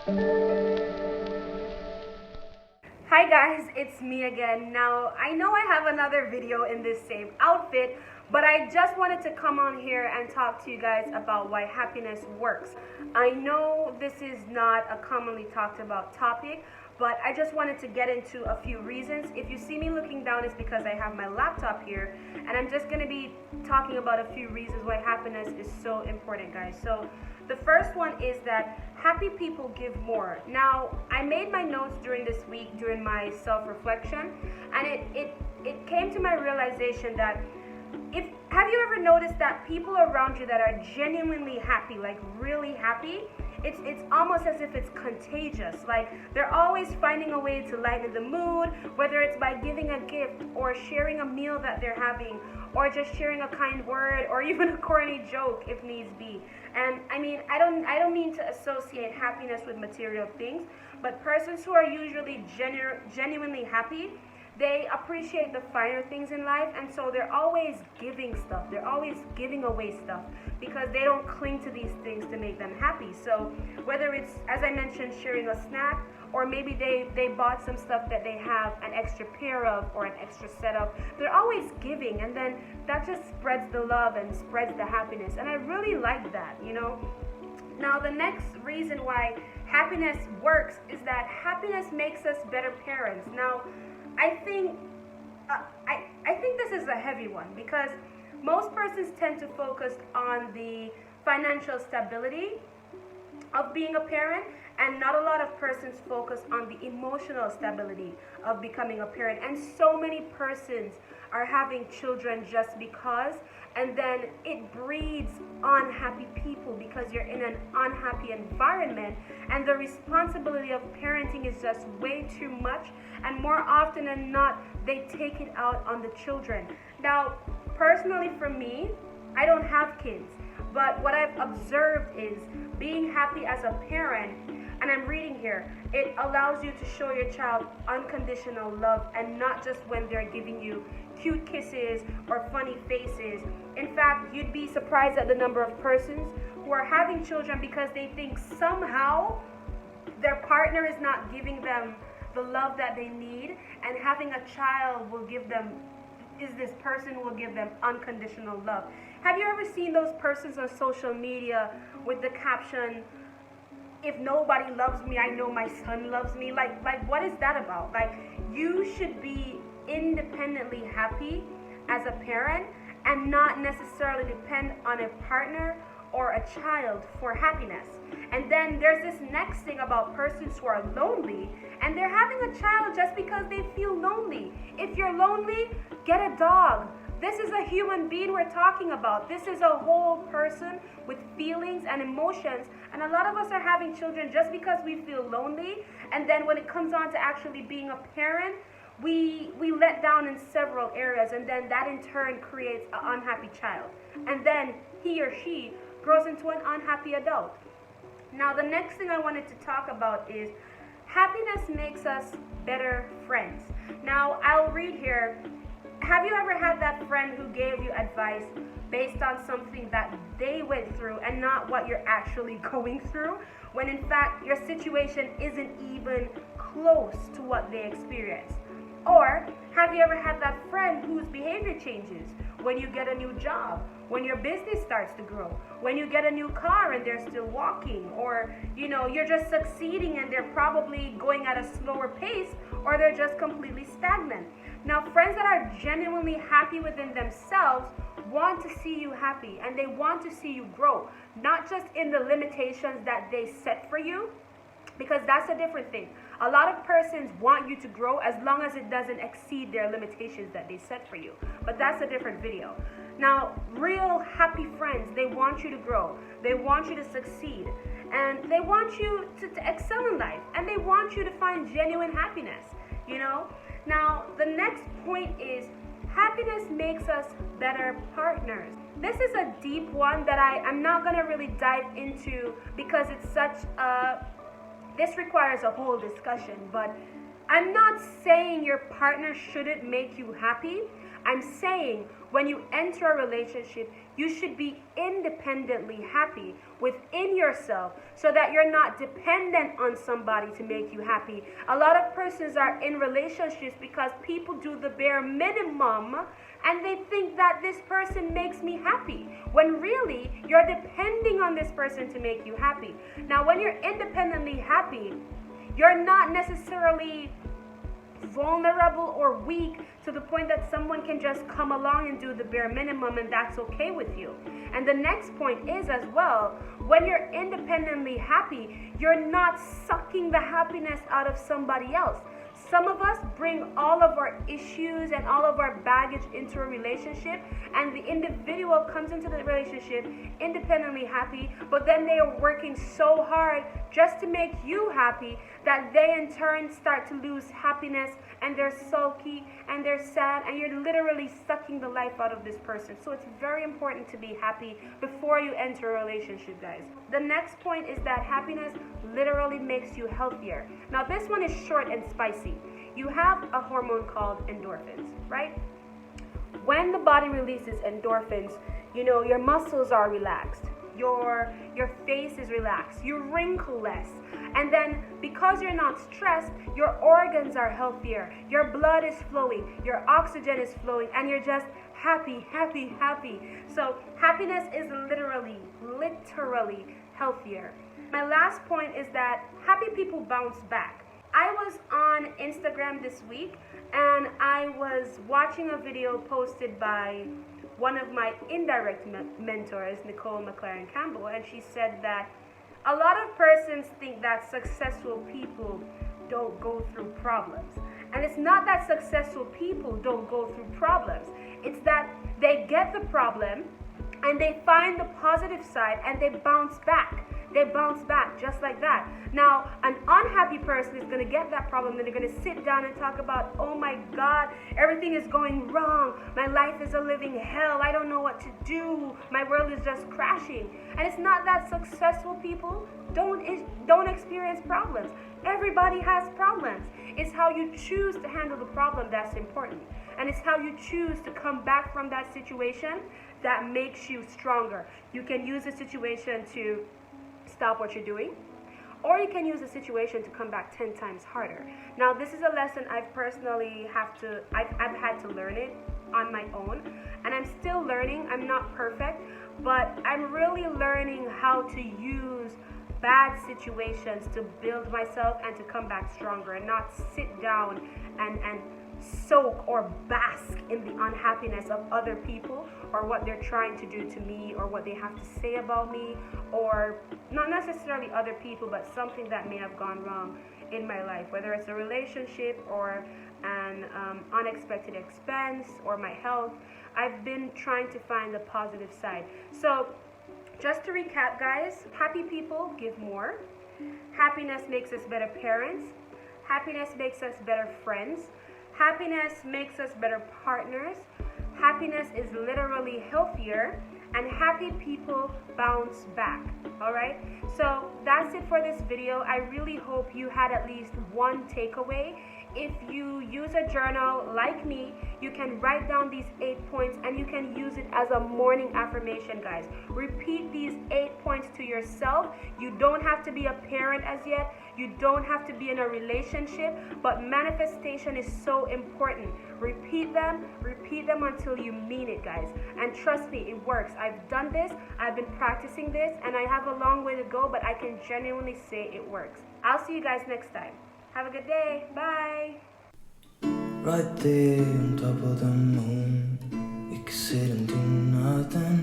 Hi guys, it's me again. Now, I know I have another video in this same outfit, but I just wanted to come on here and talk to you guys about why happiness works. I know this is not a commonly talked about topic, but I just wanted to get into a few reasons. If you see me looking down, it's because I have my laptop here, and I'm just going to be talking about a few reasons why happiness is so important, guys. So the first one is that happy people give more. Now, I made my notes during this week during my self-reflection, and it came to my realization that have you ever noticed that people around you that are genuinely happy, like really happy, it's almost as if it's contagious. Like they're always finding a way to lighten the mood, whether it's by giving a gift or sharing a meal that they're having, or just sharing a kind word, or even a corny joke if needs be. And I mean, I don't mean to associate happiness with material things, but persons who are usually genuinely happy, they appreciate the finer things in life, and so they're always giving stuff. They're always giving away stuff because they don't cling to these things to make them happy. So whether it's, as I mentioned, sharing a snack, or maybe they bought some stuff that they have an extra pair of or an extra set of, they're always giving, and then that just spreads the love and spreads the happiness. And I really like that, you know. Now, the next reason why happiness works is that happiness makes us better parents. Now, I think this is a heavy one because most persons tend to focus on the financial stability of being a parent, and not a lot of persons focus on the emotional stability of becoming a parent. And so many persons are having children just because, and then it breeds unhappy people because you're in an unhappy environment, and the responsibility of parenting is just way too much, and more often than not they take it out on the children. Now, personally for me, I don't have kids, but what I've observed is being happy as a parent, and I'm reading here, it allows you to show your child unconditional love, and not just when they're giving you cute kisses or funny faces. In fact, you'd be surprised at the number of persons who are having children because they think somehow their partner is not giving them the love that they need, and having a child will give them, this person will give them unconditional love. Have you ever seen those persons on social media with the caption, "If nobody loves me, I know my son loves me"? Like what is that about? Like, you should be independently happy as a parent and not necessarily depend on a partner or a child for happiness. And then there's this next thing about persons who are lonely, and they're having a child just because they feel lonely. If you're lonely, get a dog. This is a human being we're talking about. This is a whole person with feelings and emotions. And a lot of us are having children just because we feel lonely. And then when it comes on to actually being a parent, we let down in several areas. And then that in turn creates an unhappy child. And then he or she grows into an unhappy adult. Now, the next thing I wanted to talk about is happiness makes us better friends. Now, I'll read here. Have you ever had that friend who gave you advice based on something that they went through and not what you're actually going through, when in fact your situation isn't even close to what they experienced? Or have you ever had that friend whose behavior changes when you get a new job, when your business starts to grow, when you get a new car and they're still walking, or you're just succeeding and they're probably going at a slower pace, or they're just completely stagnant? Now, friends that are genuinely happy within themselves want to see you happy, and they want to see you grow, not just in the limitations that they set for you, because that's a different thing. A lot of persons want you to grow as long as it doesn't exceed their limitations that they set for you, but that's a different video. Now, real happy friends, they want you to grow, they want you to succeed, and they want you to excel in life, and they want you to find genuine happiness, Now, the next point is happiness makes us better partners. This is a deep one that I'm not going to really dive into because it's this requires a whole discussion, but I'm not saying your partner shouldn't make you happy. I'm saying when you enter a relationship, You should be independently happy within yourself so that you're not dependent on somebody to make you happy. A lot of persons are in relationships because people do the bare minimum and they think that this person makes me happy, when really you're depending on this person to make you happy. Now, when you're independently happy, you're not necessarily vulnerable or weak to the point that someone can just come along and do the bare minimum and that's okay with you. And the next point is as well, when you're independently happy, you're not sucking the happiness out of somebody else. Some of us bring all of our issues and all of our baggage into a relationship, and the individual comes into the relationship independently happy, but then they are working so hard just to make you happy that they in turn start to lose happiness, and they're sulky and they're sad, and you're literally sucking the life out of this person. So it's very important to be happy before you enter a relationship, guys. The next point is that happiness literally makes you healthier. Now this one is short and spicy. You have a hormone called endorphins, right? When the body releases endorphins, your muscles are relaxed. Your face is relaxed. You wrinkle less. And then because you're not stressed, your organs are healthier. Your blood is flowing. Your oxygen is flowing. And you're just happy, happy, happy. So happiness is literally healthier. My last point is that happy people bounce back. I was on Instagram this week and I was watching a video posted by one of my indirect mentors, Nicole McLaren Campbell, and she said that a lot of persons think that successful people don't go through problems. And it's not that successful people don't go through problems. It's that they get the problem and they find the positive side and they bounce back. They bounce back just like that. Now, an unhappy person is going to get that problem and they're going to sit down and talk about, oh my God, everything is going wrong. My life is a living hell. I don't know what to do. My world is just crashing. And it's not that successful people don't experience problems. Everybody has problems. It's how you choose to handle the problem that's important. And it's how you choose to come back from that situation that makes you stronger. You can use the situation to stop what you're doing, or you can use the situation to come back 10 times harder. Now, this is a lesson I've personally I've had to learn it on my own, and I'm still learning. I'm not perfect, but I'm really learning how to use bad situations to build myself and to come back stronger and not sit down and soak or bask in the unhappiness of other people or what they're trying to do to me or what they have to say about me, or not necessarily other people, but something that may have gone wrong in my life, whether it's a relationship or an unexpected expense or my health. I've been trying to find the positive side. So just to recap, guys, happy people give more. Happiness makes us better parents. Happiness makes us better friends. Happiness makes us better partners. Happiness is literally healthier, and happy people bounce back. All right? So that's it for this video. I really hope you had at least one takeaway. If you use a journal like me, you can write down these 8 points and you can use it as a morning affirmation, guys. Repeat these 8 points to yourself. You don't have to be a parent as yet. You don't have to be in a relationship, but manifestation is so important. Repeat them until you mean it, guys. And trust me, it works. I've done this, I've been practicing this, and I have a long way to go, but I can genuinely say it works. I'll see you guys next time. Have a good day. Bye. Right there on top of the moon, we could sit and do nothing.